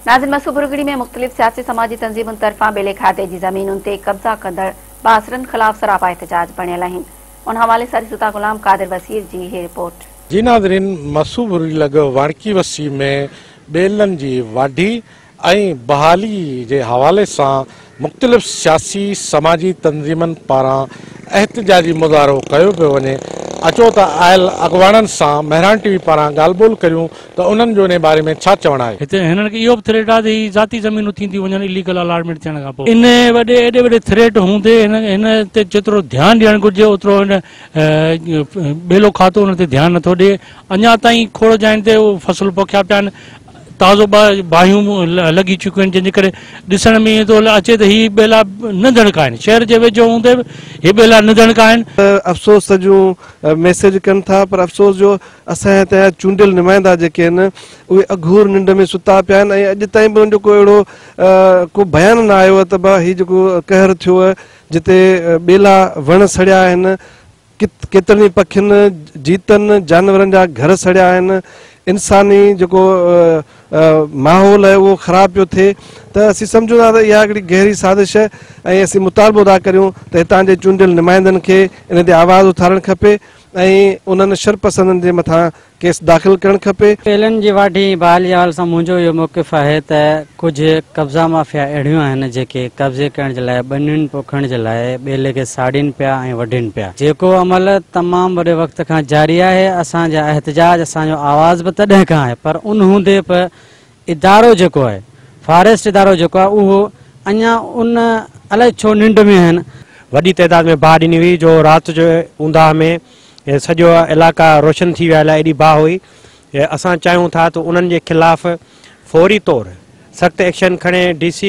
नाज़िन मसूबुरगढ़ी में मुख्तलिफ सियासी समाजी तंजीमुनि तरफा बेले खाते की ज़मीनुनि ते कब्ज़ा कंदड़ बासरनि ख़िलाफ़ सरापा एहतजाज बणियल आहिनि। उन हवाले सां रिसता गुलाम कादिर वसीर जी ये रिपोर्ट। जी नाज़रीन, मसूबुरगढ़ी लॻो वाणकी वसी में बेलन की वाढी ऐं बहाली के हवाले से मुख्तलिफ सियासी समाजी तंजीमन पारा एहतजाजी मुज़ाहरो कयो पियो वञे। अचो त आयल अगवाणनि सां मेहरान टीवी पारा ॻाल्हि ॿोल करियूं त उन्हनि जो इन बारे में छा चवणु आहे। हिते हिननि खे इहो बि थ्रेट आहे त ही ज़ाती ज़मीनूं थींदियूं वञनि इलीगल अलाटमेंट थियण खां पोइ। इन एॾे वॾे थ्रेट हूंदे हिन ते जेतिरो ध्यानु ॾियणु घुरिजे ओतिरो हिन ॿेलो खातो हुन ते ध्यानु नथो ॾिए। अञा ताईं खोड़ जाइनि ते फसल पोखिया पिया आहिनि, ताज़ो बाहियूं लॻी चुकियूं आहिनि, जंहिंजे करे ॾिसण में ईअं थो अचे त ही ॿेला न दणका आहिनि। शहर जे वेझो हूंदे बि ही ॿेला न दणका आहिनि। अफ़सोस जूं मैसेज कनि था, पर अफ़सोस जो असांजे हिते चूंडियल नुमाइंदा जेके आहिनि उहे अघूर निंड में सुता पिया आहिनि ऐं अॼु ताईं बि उनजो को अहिड़ो को बयानु न आयो आहे त भाउ हीउ जेको कहर थियो आहे जिते ॿेला वण सड़िया आहिनि, केतिरनि पखियुनि जीतनि जानवरनि जा घर सड़िया आहिनि, इंसानी जेको माहौल है वो ख़राब पियो थिए। त असीं सम्झूं था त इहा हिकिड़ी गहरी साज़िश है ऐं असीं मुतालबो था करियूं त हितां जे चूंडियल नुमाइंदनि खे इन ते आवाज़ उथारणु खपे ऐं उन्हनि शरपसंदनि जे मथां केस दाख़िल करणु खपे। बेलन जी वाढी बहाली हवाले सां मुंहिंजो इहो मौक़िफ़ आहे त कुझु कब्ज़ा माफ़िया अहिड़ियूं आहिनि जेके कब्ज़े करण जे लाइ ॿनियुनि पोखण जे लाइ ॿेले खे साड़ीनि पिया ऐं वढनि पिया। जेको अमल तमामु वॾे वक़्त खां जारी आहे। असांजा एहतजाज असांजो आवाज़ बि तॾहिं खां आहे, पर उन हूंदे बि इदारो जेको आहे फॉरेस्ट इदारो जेको आहे उहो अञा उन अलाए छो निंड में आहिनि। वॾी तइदाद में बाहि ॾिनी हुई जो राति जो ऊंदाह में सॼो इलाइक़ा रोशन थी विया, एॾी बाहि हुई। असां चाहियूं था त उन्हनि जे ख़िलाफ़ फौरी तौरु सख़्तु एक्शन खणे DC